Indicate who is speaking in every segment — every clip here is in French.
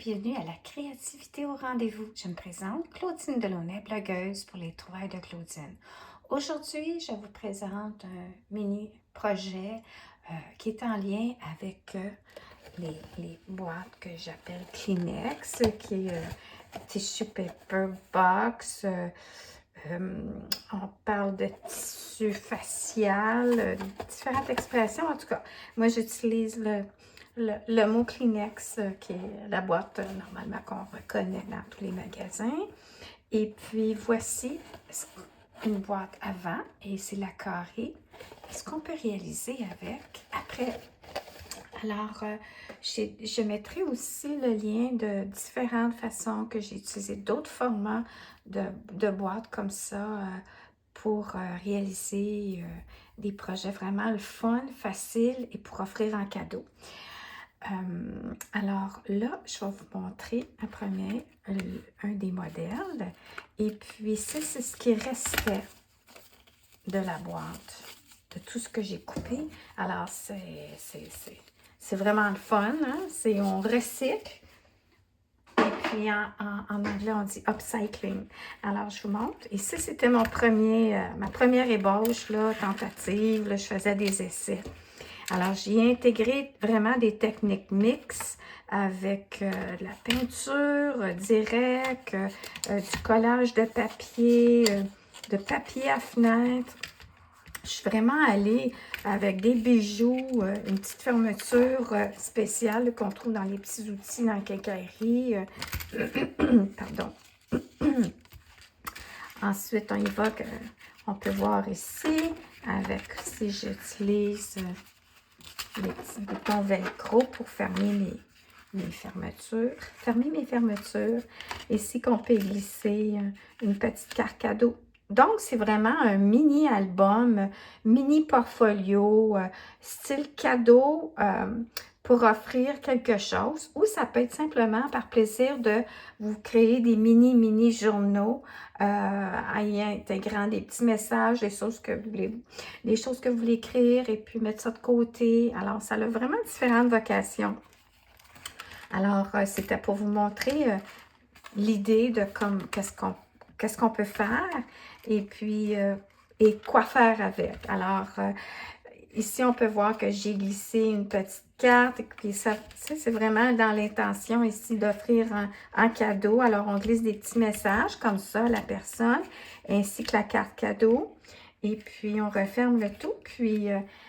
Speaker 1: bienvenue à la créativité au rendez-vous. Je me présente, Claudine Delaunay, blogueuse pour les trouvailles de Claudine. Aujourd'hui, je vous présente un mini projet qui est en lien avec les boîtes que j'appelle Kleenex, qui est Tissue Paper Box. On parle de tissu facial, différentes expressions. En tout cas, moi, j'utilise le mot Kleenex, qui est la boîte normalement qu'on reconnaît dans tous les magasins. Et puis, voici une boîte avant, et c'est la carrée. Ce qu'on peut réaliser avec après. Alors, je mettrai aussi le lien de différentes façons que j'ai utilisé, d'autres formats de boîtes comme ça pour réaliser des projets vraiment le fun, facile et pour offrir en cadeau. Alors là, je vais vous montrer un des modèles. Et puis, ça, c'est ce qui restait de la boîte, de tout ce que j'ai coupé. Alors, c'est vraiment le fun, hein? On recycle. Et puis, en anglais, on dit upcycling. Alors, je vous montre. Et ça, c'était ma première ébauche, là, tentative. Là, je faisais des essais. Alors, j'y ai intégré vraiment des techniques mixtes avec de la peinture directe, du collage de papier à fenêtre. Je suis vraiment allée avec des bijoux, une petite fermeture spéciale qu'on trouve dans les petits outils dans la quincaillerie. Pardon. Ensuite, on peut voir ici, si j'utilise les petits boutons velcro pour fermer mes fermetures. Fermer mes fermetures. Ici, qu'on peut glisser une petite carte cadeau. Donc, c'est vraiment un mini-album, mini-portfolio, style cadeau pour offrir quelque chose. Ou ça peut être simplement par plaisir de vous créer des mini-journaux en y intégrant des petits messages, des choses que vous voulez écrire et puis mettre ça de côté. Alors, ça a vraiment différentes vocations. Alors, c'était pour vous montrer l'idée de qu'est-ce qu'on peut faire et puis et quoi faire avec. Alors, ici, on peut voir que j'ai glissé une petite carte et puis ça c'est vraiment dans l'intention ici d'offrir un cadeau. Alors, on glisse des petits messages comme ça à la personne ainsi que la carte cadeau. Et puis, on referme le tout. Puis,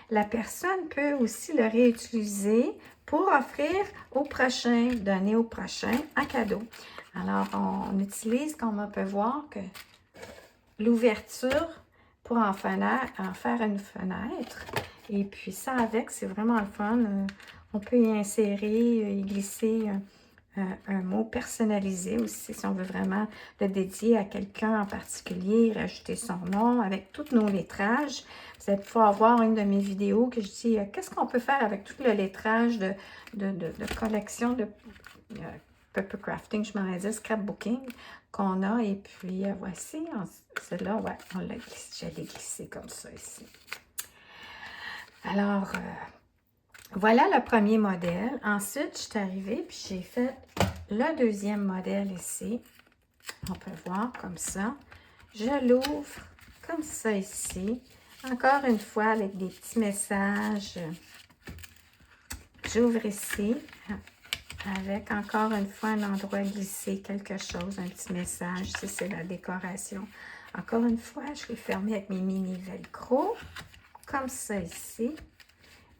Speaker 1: la personne peut aussi le réutiliser pour offrir au prochain, donner au prochain un cadeau. Alors, on utilise, comme on peut voir, que l'ouverture pour en faire une fenêtre. Et puis ça, avec, c'est vraiment le fun. On peut y insérer, y glisser un mot personnalisé aussi, si on veut vraiment le dédier à quelqu'un en particulier, rajouter son nom avec tous nos lettrages. Vous allez pouvoir voir une de mes vidéos que je dis qu'est-ce qu'on peut faire avec tout le lettrage de collection de paper crafting, je m'en vais dire scrapbooking qu'on a. Et puis voici, celle-là, ouais, je l'ai glissé comme ça ici. Alors, voilà le premier modèle. Ensuite, je suis arrivée puis j'ai fait le deuxième modèle ici. On peut voir comme ça. Je l'ouvre comme ça ici. Encore une fois, avec des petits messages. J'ouvre ici avec encore une fois un endroit glissé, quelque chose, un petit message. Ici, c'est la décoration. Encore une fois, je l'ai fermé avec mes mini velcro. Comme ça ici.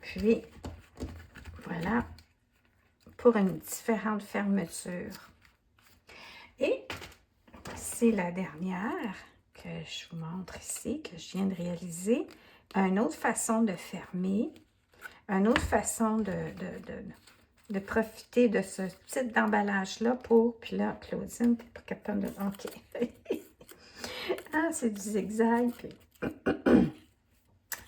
Speaker 1: Puis, voilà, pour une différente fermeture. Et c'est la dernière que je vous montre ici, que je viens de réaliser. Une autre façon de fermer, une autre façon de profiter de ce type d'emballage-là pour... Puis là, Claudine, t'es pas capable de... OK. Ah, c'est du zigzag. Puis...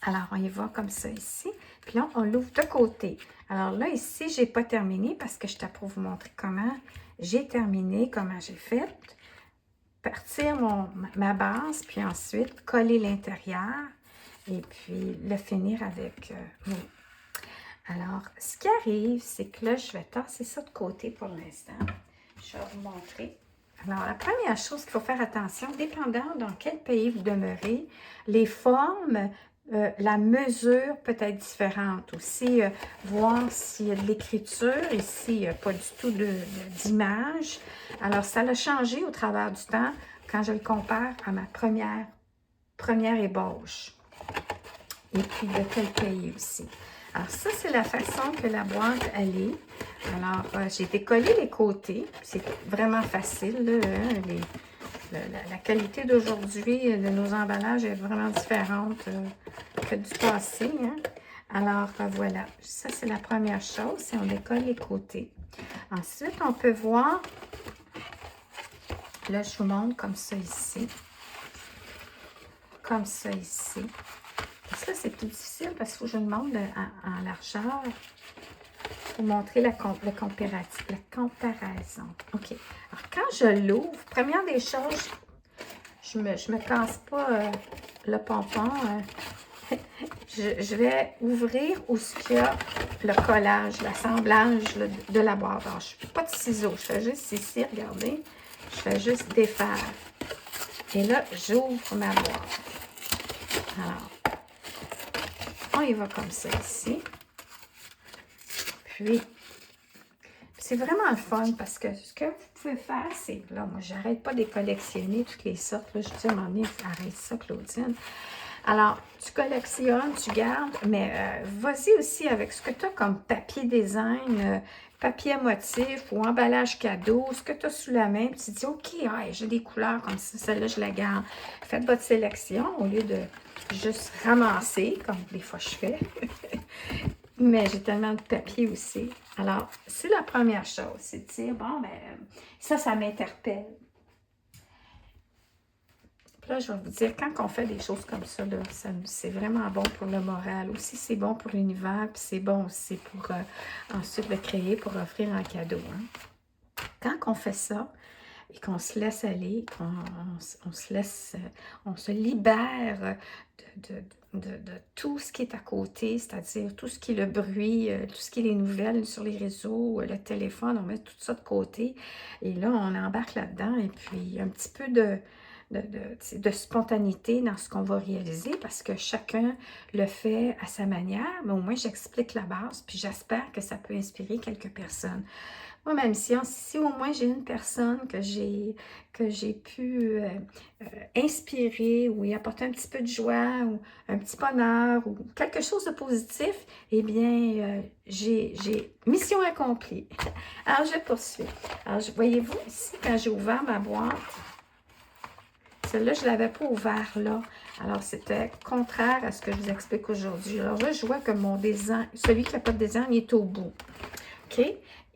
Speaker 1: Alors, on y va comme ça ici. Puis là, on l'ouvre de côté. Alors là, ici, je n'ai pas terminé parce que j'étais pour vous montrer comment j'ai terminé, comment j'ai fait. Partir ma base, puis ensuite coller l'intérieur et puis le finir avec Alors, ce qui arrive, c'est que là, je vais tasser ça de côté pour l'instant. Je vais vous montrer. Alors, la première chose qu'il faut faire attention, dépendant dans quel pays vous demeurez, les formes, la mesure peut être différente. Aussi, voir s'il y a de l'écriture. Ici, il n'y a pas du tout d'image. Alors, ça a changé au travers du temps quand je le compare à ma première ébauche. Et puis, de quel pays aussi. Alors, ça, c'est la façon que la boîte, elle est. Alors, j'ai décollé les côtés. C'est vraiment facile, là, hein, la qualité d'aujourd'hui de nos emballages est vraiment différente que du passé. Hein? Alors, voilà. Ça, c'est la première chose. Si on décolle les côtés. Ensuite, on peut voir. Là, je vous montre comme ça ici. Comme ça ici. Parce que là, c'est plus difficile parce qu'il faut que je le montre en largeur pour montrer la comparaison. OK. Alors, quand je l'ouvre, première des choses, je me casse pas le pompon. Je vais ouvrir où ce qu'il y a le collage, l'assemblage de la boîte. Alors, je ne fais pas de ciseaux. Je fais juste ici, regardez. Je fais juste défaire. Et là, j'ouvre ma boîte. Alors, on y va comme ça ici. Puis, c'est vraiment le fun parce que ce que vous pouvez faire, c'est, là, moi, j'arrête pas de les collectionner, toutes les sortes. Là, je dis à un moment donné, arrête ça, Claudine. Alors, tu collectionnes, tu gardes, mais vas-y aussi avec ce que tu as comme papier design, papier à motif ou emballage cadeau, ce que tu as sous la main, puis tu dis, OK, j'ai des couleurs comme ça, celle-là, je la garde. Faites votre sélection au lieu de juste ramasser, comme des fois je fais. Mais j'ai tellement de papier aussi. Alors, c'est la première chose, c'est de dire, bon, ben, ça m'interpelle. Puis là, je vais vous dire, quand on fait des choses comme ça, c'est vraiment bon pour le moral. Aussi, c'est bon pour l'univers, puis c'est bon aussi pour ensuite le créer, pour offrir un cadeau. Hein. Quand on fait ça, et qu'on se laisse aller, on se libère de tout ce qui est à côté, c'est-à-dire tout ce qui est le bruit, tout ce qui est les nouvelles sur les réseaux, le téléphone, on met tout ça de côté. Et là, on embarque là-dedans et puis un petit peu de spontanéité dans ce qu'on va réaliser parce que chacun le fait à sa manière, mais au moins j'explique la base, puis j'espère que ça peut inspirer quelques personnes. Moi, ma mission, si au moins j'ai une personne que j'ai pu inspirer ou y apporter un petit peu de joie ou un petit bonheur ou quelque chose de positif, eh bien, j'ai mission accomplie. Alors, je poursuis. Alors, voyez-vous, ici, quand j'ai ouvert ma boîte, celle-là, je ne l'avais pas ouvert là. Alors, c'était contraire à ce que je vous explique aujourd'hui. Alors là, je vois que mon design, celui qui n'a pas de design, il est au bout. OK?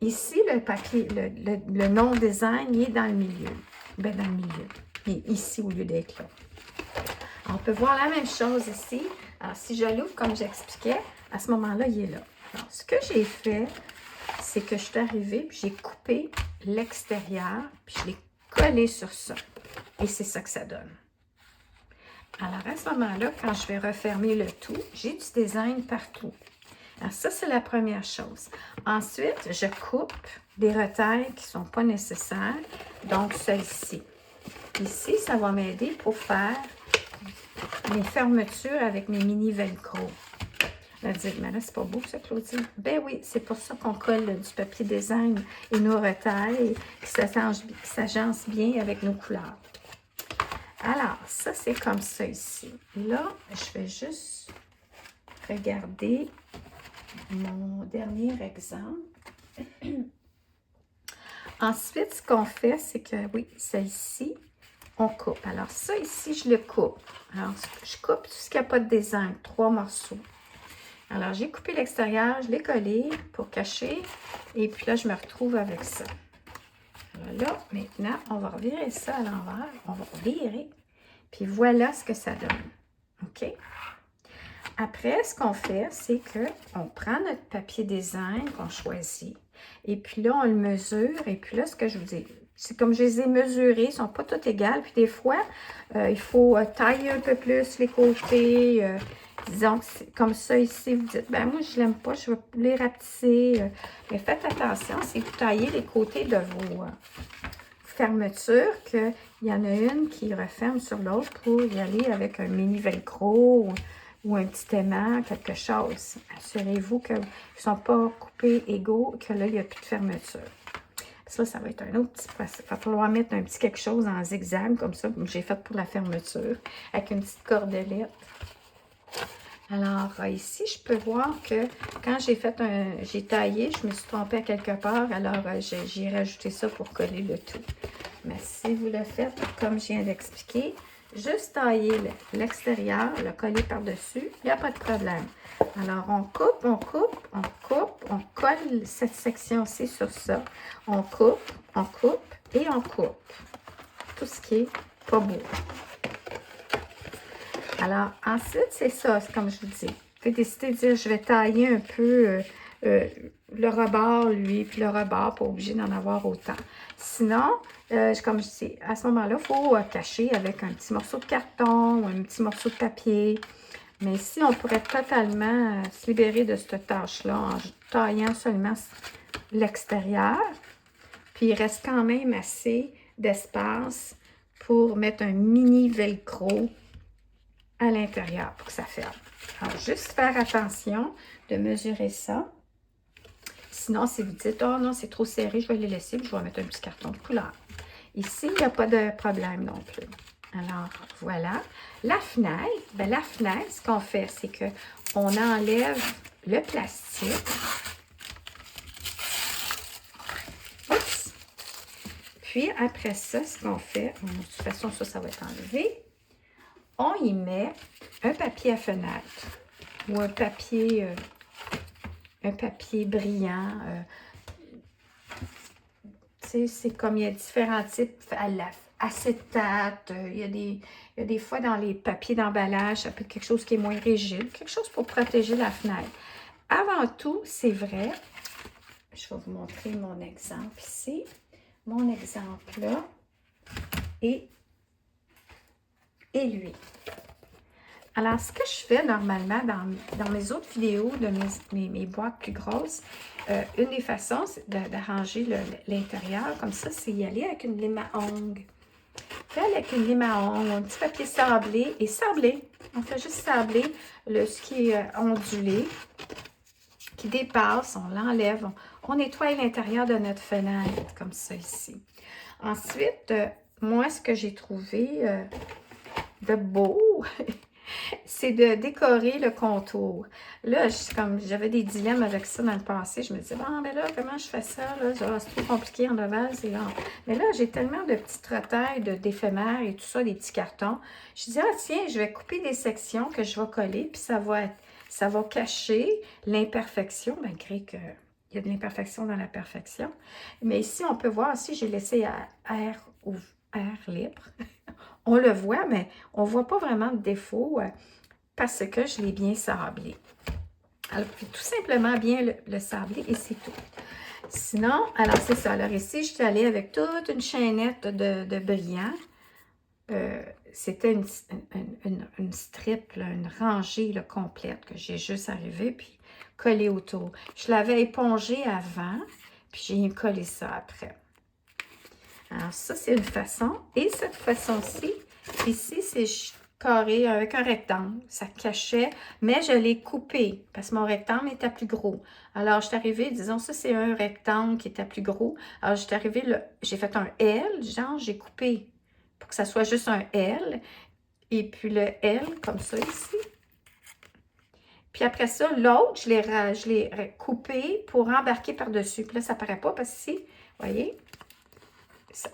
Speaker 1: Ici, le papier, le non-design, il est dans le milieu. Bien, dans le milieu. Il est ici au lieu d'être là. On peut voir la même chose ici. Alors, si je l'ouvre comme j'expliquais, à ce moment-là, il est là. Alors, ce que j'ai fait, c'est que je suis arrivée, puis j'ai coupé l'extérieur, puis je l'ai collé sur ça. Et c'est ça que ça donne. Alors, à ce moment-là, quand je vais refermer le tout, j'ai du design partout. Alors, ça, c'est la première chose. Ensuite, je coupe des retailles qui ne sont pas nécessaires. Donc, celle-ci. Ici, ça va m'aider pour faire mes fermetures avec mes mini velcro. Là, dites, mais là, c'est pas beau ça, Claudine? Ben oui, c'est pour ça qu'on colle du papier design et nos retailles qui s'agencent bien avec nos couleurs. Alors, ça, c'est comme ça ici. Là, je vais juste regarder mon dernier exemple. Ensuite, ce qu'on fait, c'est que, oui, celle-ci, on coupe. Alors, ça ici, je le coupe. Alors, je coupe tout ce qui n'a pas de design, 3 morceaux. Alors, j'ai coupé l'extérieur, je l'ai collé pour cacher. Et puis là, je me retrouve avec ça. Alors là, maintenant, on va revirer ça à l'envers. On va revirer. Puis voilà ce que ça donne. OK? Après, ce qu'on fait, c'est qu'on prend notre papier design qu'on choisit. Et puis là, on le mesure. Et puis là, ce que je vous dis, c'est comme je les ai mesurés, ils ne sont pas tous égales. Puis des fois, il faut tailler un peu plus les côtés. Disons que c'est comme ça ici, vous dites, ben moi je l'aime pas, je vais les rapetisser. Mais faites attention, si vous taillez les côtés de vos fermetures, qu'il y en a une qui referme sur l'autre pour y aller avec un mini velcro ou un petit aimant, quelque chose. Assurez-vous qu'ils ne sont pas coupés égaux, que là, il n'y a plus de fermeture. Ça va être un autre petit processus. Il va falloir mettre un petit quelque chose en zigzag, comme ça, comme j'ai fait pour la fermeture, avec une petite cordelette. Alors, ici, je peux voir que quand j'ai taillé, je me suis trompée à quelque part, alors j'ai rajouté ça pour coller le tout. Mais si vous le faites, comme je viens d'expliquer, juste tailler l'extérieur, le coller par-dessus, il n'y a pas de problème. Alors, on coupe, on coupe, on coupe, on colle cette section-ci sur ça. On coupe et on coupe. Tout ce qui est pas beau. Alors, ensuite, c'est ça, comme je vous dis. Vous pouvez décider de dire, je vais tailler un peu le rebord, lui, puis le rebord, pas obligé d'en avoir autant. Sinon, comme je dis, à ce moment-là, il faut cacher avec un petit morceau de carton ou un petit morceau de papier. Mais ici, on pourrait totalement se libérer de cette tâche-là en taillant seulement l'extérieur. Puis, il reste quand même assez d'espace pour mettre un mini velcro à l'intérieur pour que ça ferme. Alors, juste faire attention de mesurer ça. Sinon, si vous dites, oh non, c'est trop serré, je vais les laisser, puis je vais mettre un petit carton de couleur. Ici, il n'y a pas de problème non plus. Alors, voilà. La fenêtre, bien, la fenêtre, ce qu'on fait, c'est qu'on enlève le plastique. Oups! Puis, après ça, ce qu'on fait, de toute façon, ça va être enlevé. On y met un papier à fenêtre ou un papier brillant. C'est comme il y a différents types à l'acétate. Il y a des fois dans les papiers d'emballage, ça peut être quelque chose qui est moins rigide, quelque chose pour protéger la fenêtre. Avant tout, c'est vrai, je vais vous montrer mon exemple ici. Mon exemple là est lui. Alors, ce que je fais normalement dans mes autres vidéos de mes boîtes plus grosses, une des façons d'arranger l'intérieur comme ça, c'est y aller avec une lime à ongles. Avec une lime à ongles, un petit papier sablé et sablé. On fait juste sabler ce qui est ondulé, qui dépasse, on l'enlève, on nettoie l'intérieur de notre fenêtre, comme ça ici. Ensuite, moi, ce que j'ai trouvé de beau, c'est de décorer le contour. Là, comme j'avais des dilemmes avec ça dans le passé, je me disais, bon, mais là, comment je fais ça? C'est trop compliqué en ovale, c'est lent. Mais là, j'ai tellement de petites retailles d'éphémères et tout ça, des petits cartons. Je dis, ah tiens, je vais couper des sections que je vais coller, puis ça va cacher l'imperfection, malgré qu'il y a de l'imperfection dans la perfection. Mais ici, on peut voir, si j'ai laissé air libre. On le voit, mais on ne voit pas vraiment de défaut parce que je l'ai bien sablé. Alors, puis tout simplement bien le sabler et c'est tout. Sinon, alors c'est ça. Alors ici, je suis allée avec toute une chaînette de brillants. C'était une strip, là, une rangée là, complète que j'ai juste arrivé puis collé autour. Je l'avais épongé avant, puis j'ai collé ça après. Alors, ça, c'est une façon. Et cette façon-ci, ici, c'est carré avec un rectangle. Ça cachait, mais je l'ai coupé parce que mon rectangle était plus gros. Alors, je suis arrivée, disons, ça, c'est un rectangle qui était plus gros. Alors, je suis arrivée, j'ai fait un L, genre, j'ai coupé pour que ça soit juste un L. Et puis, le L, comme ça, ici. Puis après ça, l'autre, je l'ai coupé pour embarquer par-dessus. Puis là, ça ne paraît pas parce que ici, vous voyez,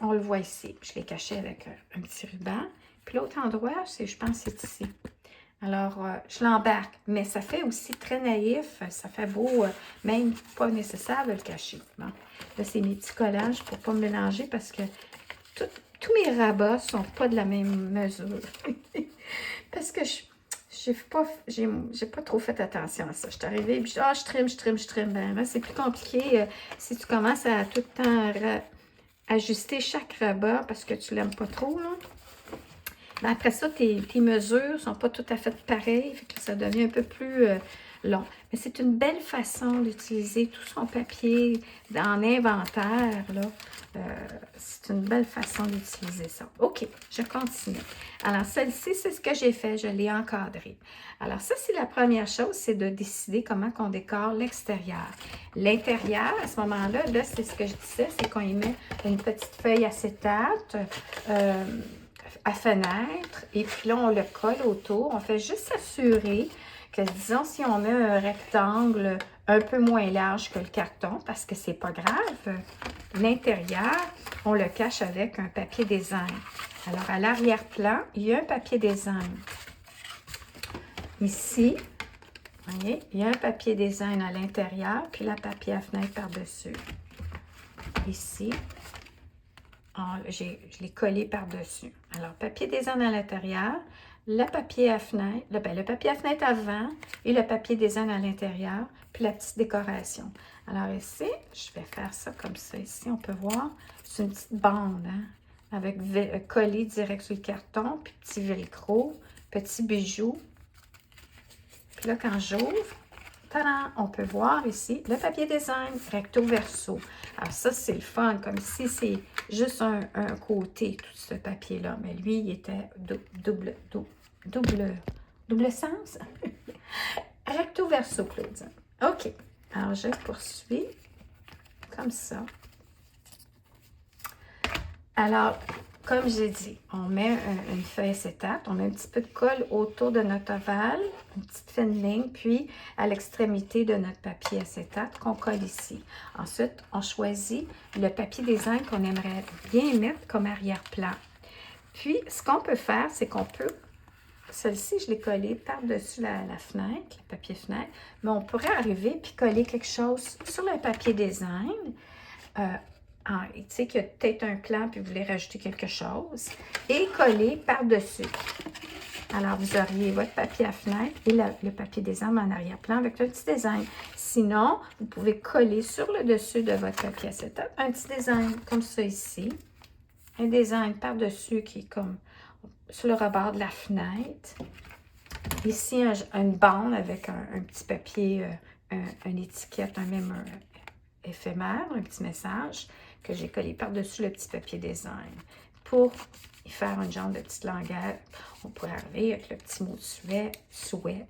Speaker 1: on le voit ici. Je l'ai caché avec un petit ruban. Puis l'autre endroit, je pense c'est ici. Alors, je l'embarque. Mais ça fait aussi très naïf. Ça fait beau, même pas nécessaire de le cacher. Bon. Là, c'est mes petits collages pour ne pas me mélanger parce que tous mes rabats ne sont pas de la même mesure. Parce que j'ai pas trop fait attention à ça. Je suis arrivée et je trim. Ben, là, c'est plus compliqué si tu commences à tout le temps ajuster chaque rebord parce que tu l'aimes pas trop, là. Mais après ça, tes mesures sont pas tout à fait pareilles, fait que ça devient un peu plus long. Mais c'est une belle façon d'utiliser tout son papier en inventaire, là. C'est une belle façon d'utiliser ça. OK, je continue. Alors, celle-ci, c'est ce que j'ai fait. Je l'ai encadrée. Alors, ça, c'est la première chose, c'est de décider comment on décore l'extérieur. L'intérieur, à ce moment-là, là, c'est ce que je disais, c'est qu'on y met une petite feuille acétate, à fenêtre, et puis là, on le colle autour. On fait juste s'assurer que, disons, si on met un rectangle un peu moins large que le carton, parce que c'est pas grave, l'intérieur, on le cache avec un papier design. Alors, à l'arrière-plan, il y a un papier design. Ici, vous voyez, il y a un papier design à l'intérieur, puis la papier à fenêtre par-dessus. Ici, je l'ai collé par-dessus. Alors, papier design à l'intérieur, le papier à fenêtre, le papier à fenêtre avant et le papier design à l'intérieur, puis la petite décoration. Alors ici, je vais faire ça comme ça. Ici, on peut voir, c'est une petite bande, hein, avec collé direct sur le carton, puis petit velcro, petit bijou. Puis là, quand j'ouvre, on peut voir ici le papier design recto verso. Alors ça, c'est le fun, comme si c'est juste un côté, tout ce papier-là. Mais lui, il était double sens. Recto verso, Claudine. OK. Alors, je poursuis comme ça. Alors, comme j'ai dit, on met une feuille acétate, on met un petit peu de colle autour de notre ovale, une petite fine ligne, puis à l'extrémité de notre papier acétate qu'on colle ici. Ensuite, on choisit le papier design qu'on aimerait bien mettre comme arrière-plan. Puis, ce qu'on peut faire, c'est qu'on peut, celle-ci, je l'ai collée par-dessus la fenêtre, le papier fenêtre, mais on pourrait arriver puis coller quelque chose sur le papier design, tu sais qu'il y a peut-être un plan puis vous voulez rajouter quelque chose et coller par-dessus. Alors, vous auriez votre papier à fenêtre et le papier design en arrière-plan avec le petit design. Sinon, vous pouvez coller sur le dessus de votre papier acétate un petit design comme ça ici. Un design par-dessus qui est comme sur le rebord de la fenêtre. Ici, une bande avec un petit papier, une étiquette, un même éphémère, un petit message que j'ai collé par-dessus le petit papier design. Pour y faire un genre de petite languette, on pourrait arriver avec le petit mot souhait.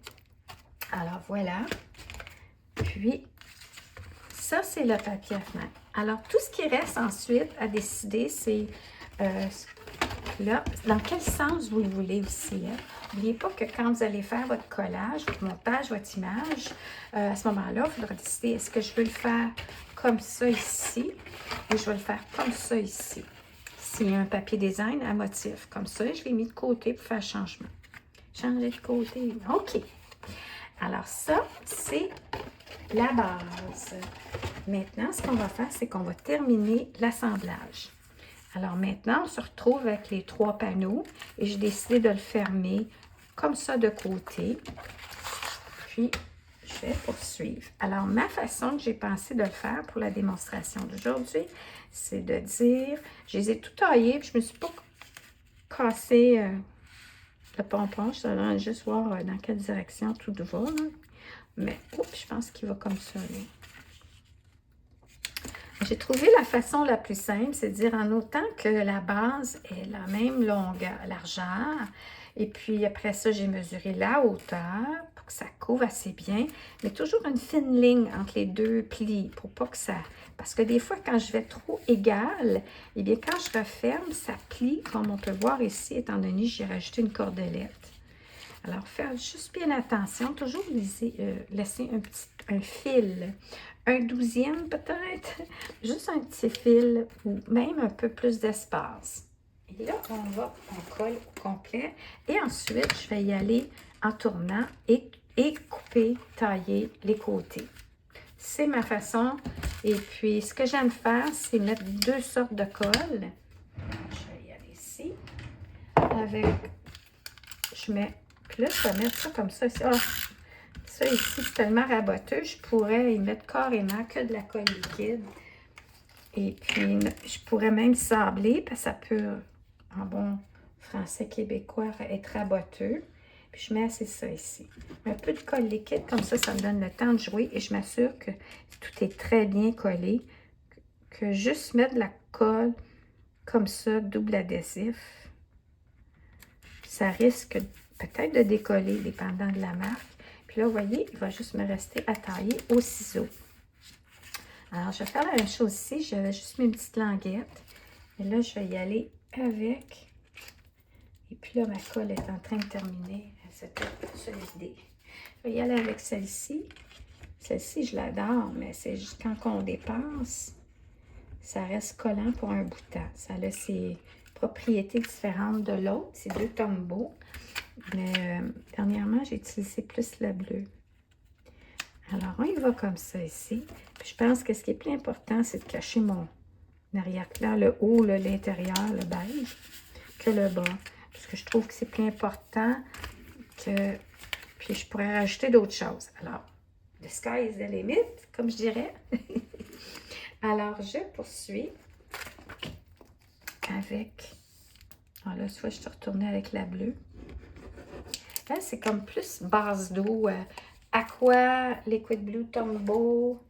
Speaker 1: Alors voilà. Puis, ça, c'est le papier à fenêtre. Alors, tout ce qui reste ensuite à décider, c'est là, dans quel sens vous le voulez aussi. Hein? N'oubliez pas que quand vous allez faire votre collage, votre montage, votre image, à ce moment-là, il faudra décider, est-ce que je veux le faire comme ça ici ou je vais le faire comme ça ici. S'il y a un papier design à motif, comme ça, je l'ai mis de côté pour faire changement. Changer de côté. OK. Alors ça, c'est la base. Maintenant, ce qu'on va faire, c'est qu'on va terminer l'assemblage. Alors maintenant, on se retrouve avec les 3 panneaux et j'ai décidé de le fermer comme ça de côté. Puis, je vais poursuivre. Alors, ma façon que j'ai pensé de le faire pour la démonstration d'aujourd'hui, c'est de dire, je les ai tout taillés, puis je ne me suis pas cassé le pompon. Je vais juste voir dans quelle direction tout va. Là. Mais, oups, je pense qu'il va comme ça. Là. J'ai trouvé la façon la plus simple, c'est de dire en autant que la base est la même largeur, et puis après ça, j'ai mesuré la hauteur pour que ça couvre assez bien, mais toujours une fine ligne entre les deux plis pour pas que ça... Parce que des fois, quand je vais trop égal, eh bien, quand je referme, ça plie, comme on peut voir ici, étant donné que j'ai rajouté une cordelette. Alors, faire juste bien attention, toujours laisser un fil, un 12e peut-être, juste un petit fil ou même un peu plus d'espace. Et là, on colle au complet et ensuite, je vais y aller en tournant et couper, tailler les côtés. C'est ma façon. Et puis, ce que j'aime faire, c'est mettre 2 sortes de colle. Je vais y aller ici. Je mets... Puis là, je vais mettre ça comme ça. Oh, ça ici, c'est tellement raboteux. Je pourrais y mettre carrément que de la colle liquide. Et puis, je pourrais même sabler, parce que ça peut, en bon français québécois, être raboteux. Puis je mets assez ça ici. Un peu de colle liquide, comme ça me donne le temps de jouer et je m'assure que tout est très bien collé. Que juste mettre de la colle comme ça, double adhésif, ça risque peut-être de décoller, dépendant de la marque. Puis là, vous voyez, il va juste me rester à tailler au ciseau. Alors, je vais faire la même chose ici. J'avais juste mes petites languettes. Et là, je vais y aller avec. Et puis là, ma colle est en train de terminer. Elle s'est solidée. Je vais y aller avec celle-ci. Celle-ci, je l'adore, mais c'est juste quand on dépasse, ça reste collant pour un bout de temps. Ça a ses propriétés différentes de l'autre. C'est deux Tombow. Mais dernièrement, j'ai utilisé plus le bleu. Alors, on y va comme ça ici. Puis je pense que ce qui est plus important, c'est de cacher mon arrière-plan, le haut, l'intérieur, le beige, que le bas. Parce que je trouve que c'est plus important que... Puis je pourrais rajouter d'autres choses. Alors, the sky is the limit, comme je dirais. Alors, je poursuis avec... Alors là, soit je suis retournée avec la bleue. Là, c'est comme plus base d'eau. Aqua, Liquid Blue Tombow.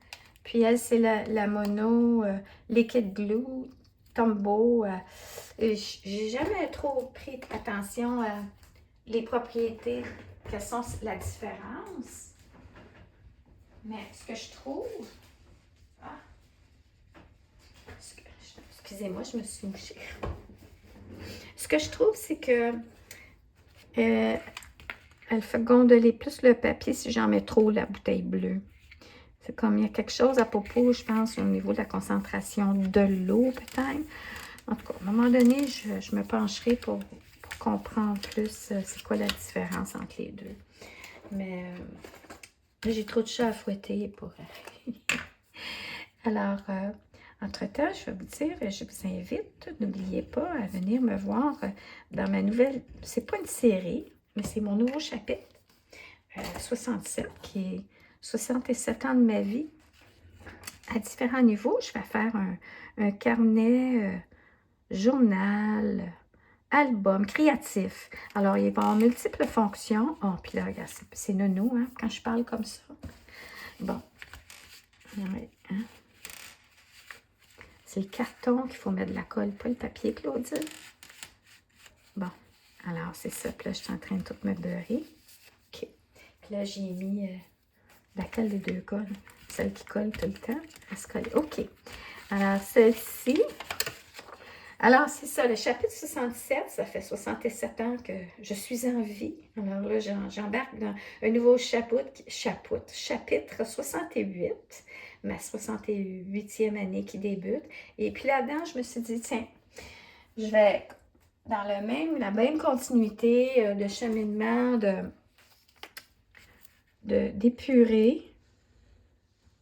Speaker 1: Puis elle, c'est la mono Liquid Glue Tombow. J'ai jamais trop pris attention à les propriétés, quelles sont la différence. Mais ce que je trouve... Ah, excusez-moi, je me suis mouchée. Ce que je trouve, c'est que elle fait gondoler plus le papier si j'en mets trop, la bouteille bleue. C'est comme il y a quelque chose à propos, je pense, au niveau de la concentration de l'eau, peut-être. En tout cas, à un moment donné, je me pencherai pour comprendre plus c'est quoi la différence entre les deux. Mais j'ai trop de chats à fouetter pour... Alors, entre-temps, je vais vous dire, je vous invite, n'oubliez pas à venir me voir dans ma nouvelle... C'est pas une série, mais c'est mon nouveau chapitre, 67, qui est 67 ans de ma vie. À différents niveaux, je vais faire un carnet, journal, album créatif. Alors, il va y avoir multiples fonctions. Oh, puis là, regarde, c'est nono, hein, quand je parle comme ça. Bon. Ouais, hein? C'est le carton qu'il faut mettre de la colle, pas le papier, Claudine. Bon. Alors, c'est ça. Puis là, je suis en train de tout me beurrer. OK. Puis là, j'ai mis laquelle des deux colles? Celle qui colle tout le temps. Elle se colle. OK. Alors, celle-ci. Alors, c'est ça, le chapitre 67, ça fait 67 ans que je suis en vie. Alors là, j'embarque dans un nouveau chapitre 68, ma 68e année qui débute. Et puis là-dedans, je me suis dit, tiens, je vais dans la même continuité de cheminement, d'épurer,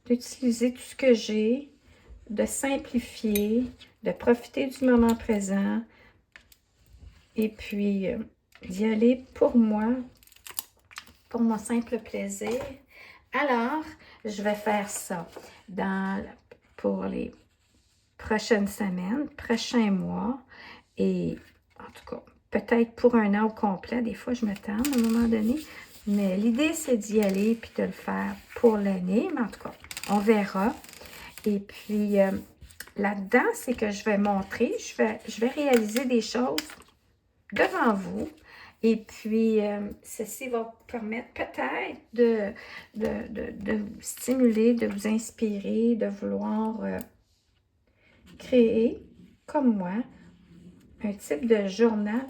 Speaker 1: d'utiliser tout ce que j'ai, de simplifier, de profiter du moment présent et puis d'y aller pour moi, pour mon simple plaisir. Alors, je vais faire ça pour les prochaines semaines, prochains mois et en tout cas, peut-être pour un an au complet. Des fois, je me tente à un moment donné. Mais l'idée, c'est d'y aller puis de le faire pour l'année. Mais en tout cas, on verra. Et puis, là-dedans, c'est que je vais montrer, je vais réaliser des choses devant vous. Et puis, ceci va vous permettre peut-être de vous stimuler, de vous inspirer, de vouloir créer, comme moi, un type de journal,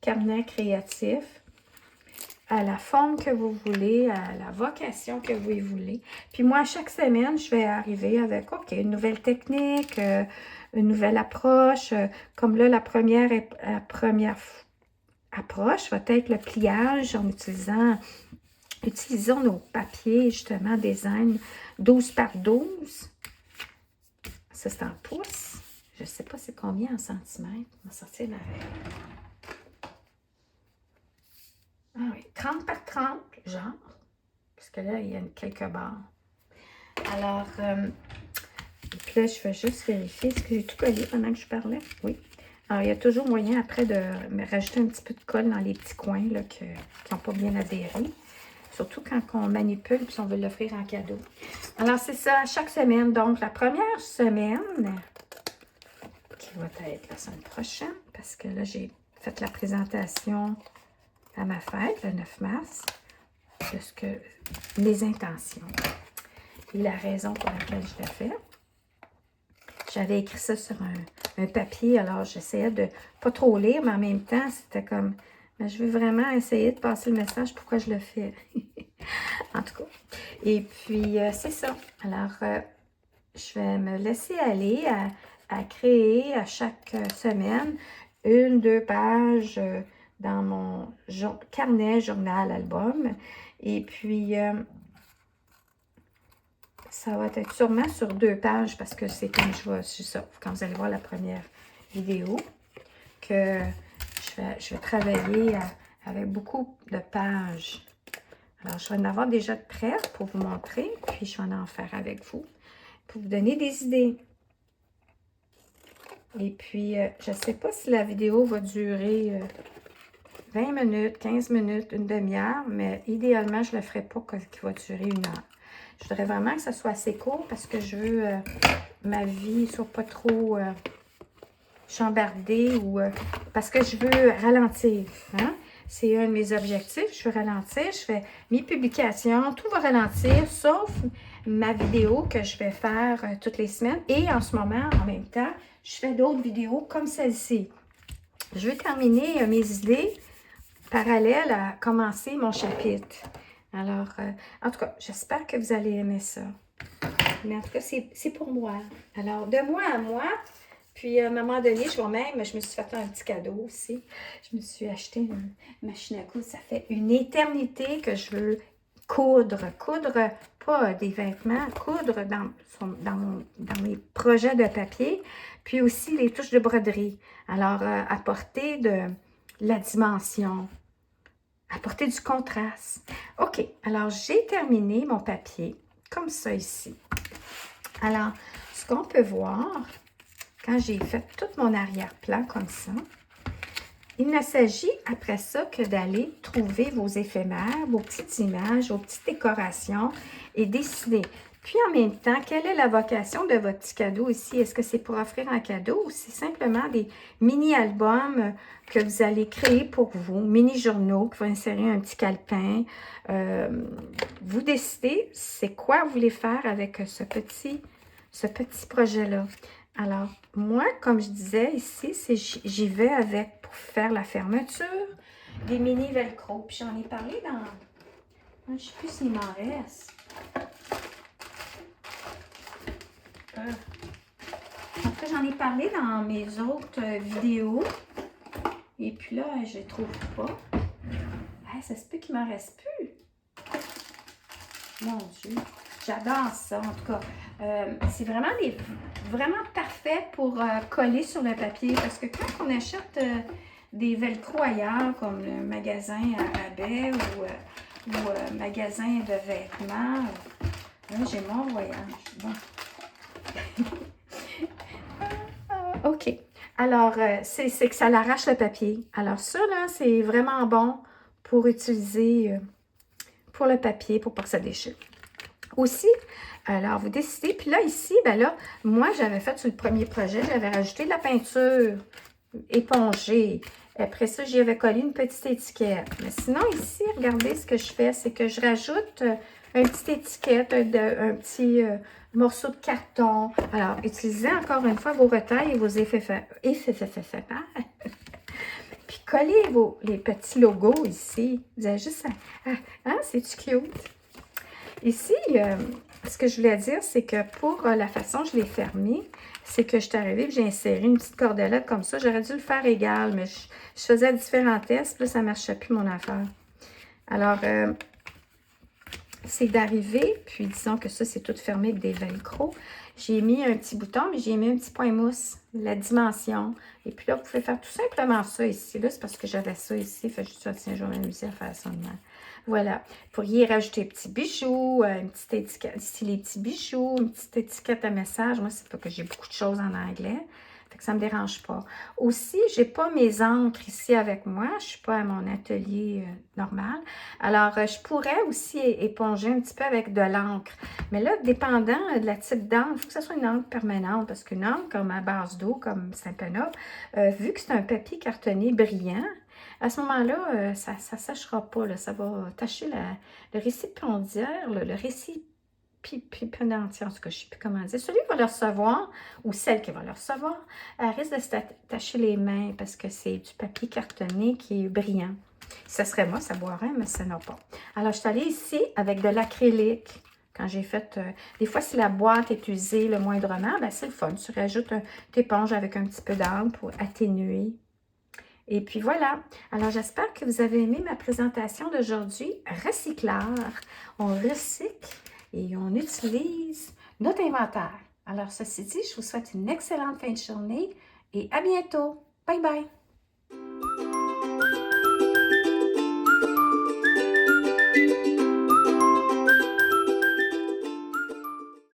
Speaker 1: carnet créatif, à la forme que vous voulez, à la vocation que vous voulez. Puis moi, chaque semaine, je vais arriver avec, OK, une nouvelle technique, une nouvelle approche. Comme là, la première approche va être le pliage en utilisons nos papiers, justement, design 12 par 12. Ça, c'est en pouces. Je ne sais pas c'est combien en centimètres. On va sortir ma règle. Ah oui, 30 par 30, genre. Parce que là, il y a quelques barres. Alors, Et puis là, je vais juste vérifier. Est-ce que j'ai tout collé pendant que je parlais? Oui. Alors, il y a toujours moyen après de me rajouter un petit peu de colle dans les petits coins là, qui n'ont pas bien adhéré. Surtout quand on manipule et on veut l'offrir en cadeau. Alors, c'est ça, chaque semaine. Donc, la première semaine, qui va être la semaine prochaine, parce que là, j'ai fait la présentation à ma fête, le 9 mars, de mes intentions et la raison pour laquelle je l'ai fait. J'avais écrit ça sur un papier, alors j'essayais de pas trop lire, mais en même temps, c'était comme, je veux vraiment essayer de passer le message, pourquoi je le fais. En tout cas. Et puis, c'est ça. Alors, je vais me laisser aller à créer à chaque semaine 1-2 pages dans mon carnet, journal, album. Et puis, ça va être sûrement sur 2 pages parce que c'est comme c'est ça, quand vous allez voir la première vidéo, que je vais travailler avec beaucoup de pages. Alors, je vais en avoir déjà de près pour vous montrer, puis je vais en faire avec vous pour vous donner des idées. Et puis, je ne sais pas si la vidéo va durer 20 minutes, 15 minutes, une demi-heure, mais idéalement, je ne le ferai pas qu'il va durer 1 heure. Je voudrais vraiment que ça soit assez court parce que je veux ma vie ne soit pas trop chambardée ou parce que je veux ralentir. Hein? C'est un de mes objectifs. Je veux ralentir. Je fais mes publications. Tout va ralentir, sauf ma vidéo que je vais faire toutes les semaines. Et en ce moment, en même temps, je fais d'autres vidéos comme celle-ci. Je veux terminer mes idées parallèles à commencer mon chapitre. Alors, en tout cas, j'espère que vous allez aimer ça. Mais en tout cas, c'est pour moi. Alors, de moi à moi, puis à un moment donné, je me suis fait un petit cadeau aussi. Je me suis acheté une machine à coudre. Ça fait une éternité que je veux coudre. Coudre, pas des vêtements, coudre dans mes projets de papier. Puis aussi les touches de broderie. Alors, apporter de la dimension. Apporter du contraste. OK, alors j'ai terminé mon papier comme ça ici. Alors, ce qu'on peut voir, quand j'ai fait tout mon arrière-plan comme ça, il ne s'agit après ça que d'aller trouver vos éphémères, vos petites images, vos petites décorations et dessiner. Puis en même temps, quelle est la vocation de votre petit cadeau ici? Est-ce que c'est pour offrir un cadeau ou c'est simplement des mini-albums que vous allez créer pour vous, mini-journaux, que vous insérer un petit calepin? Vous décidez c'est quoi vous voulez faire avec ce petit projet-là. Alors, moi, comme je disais ici, j'y vais avec pour faire la fermeture des mini velcro. Puis j'en ai parlé dans... Je ne sais plus s'il m'en reste. En fait, j'en ai parlé dans mes autres vidéos. Et puis là, je ne les trouve pas. Ah, ça se peut qu'il ne m'en reste plus. Mon Dieu. J'adore ça, en tout cas. C'est vraiment parfait pour coller sur le papier. Parce que quand on achète des velcro ailleurs, comme le magasin à rabais ou magasin de vêtements, là, j'ai mon voyage. Bon. OK. Alors, c'est que ça l'arrache le papier. Alors ça, là, c'est vraiment bon pour utiliser pour le papier, pour pas que ça déchire. Aussi, alors, vous décidez. Puis là, ici, ben là, moi, j'avais fait sur le premier projet, j'avais rajouté de la peinture épongée. Après ça, j'y avais collé une petite étiquette. Mais sinon, ici, regardez ce que je fais, c'est que je rajoute une petite étiquette, un petit morceau de carton. Alors, utilisez encore une fois vos retailles et vos éphémères. Puis collez les petits logos ici. Vous avez juste c'est-tu cute? Ici, ce que je voulais dire, c'est que pour la façon dont je l'ai fermé, c'est que je suis arrivée et j'ai inséré une petite cordelette comme ça. J'aurais dû le faire égal, mais je faisais différents tests, puis là, ça ne marchait plus mon affaire. Alors, c'est d'arriver, puis disons que ça, c'est tout fermé avec des velcro. J'ai mis un petit bouton, mais j'ai mis un petit point mousse, la dimension. Et puis là, vous pouvez faire tout simplement ça ici. Là, c'est parce que j'avais ça ici. Fait juste ça, tiens, je vais m'amuser à faire ça de même. Voilà. Vous pourriez rajouter des petits bijoux, une petite étiquette, ici les petits bijoux, une petite étiquette à message. Moi, c'est pas que j'ai beaucoup de choses en anglais. Fait que ça ne me dérange pas. Aussi, je n'ai pas mes encres ici avec moi. Je ne suis pas à mon atelier normal. Alors, je pourrais aussi éponger un petit peu avec de l'encre. Mais là, dépendant de la type d'encre, il faut que ce soit une encre permanente. Parce qu'une encre comme à base d'eau, comme Stampin' Up, vu que c'est un papier cartonné brillant, à ce moment-là, ça ne séchera pas. Là, ça va tacher le récipiendaire, le récipient. Puis pendentif, en tout cas, je ne sais plus comment dire. Celui qui va le recevoir, ou celle qui va le recevoir, elle risque de se tacher les mains parce que c'est du papier cartonné qui est brillant. Ça serait moi, ça boirait, mais ça n'a pas. Alors, je suis allée ici avec de l'acrylique. Quand j'ai fait... des fois, si la boîte est usée le moindrement, ben c'est le fun. Tu rajoutes une éponge avec un petit peu d'encre pour atténuer. Et puis voilà. Alors, j'espère que vous avez aimé ma présentation d'aujourd'hui. Recycleur. On recycle et on utilise notre inventaire. Alors, ceci dit, je vous souhaite une excellente fin de journée et à bientôt. Bye bye!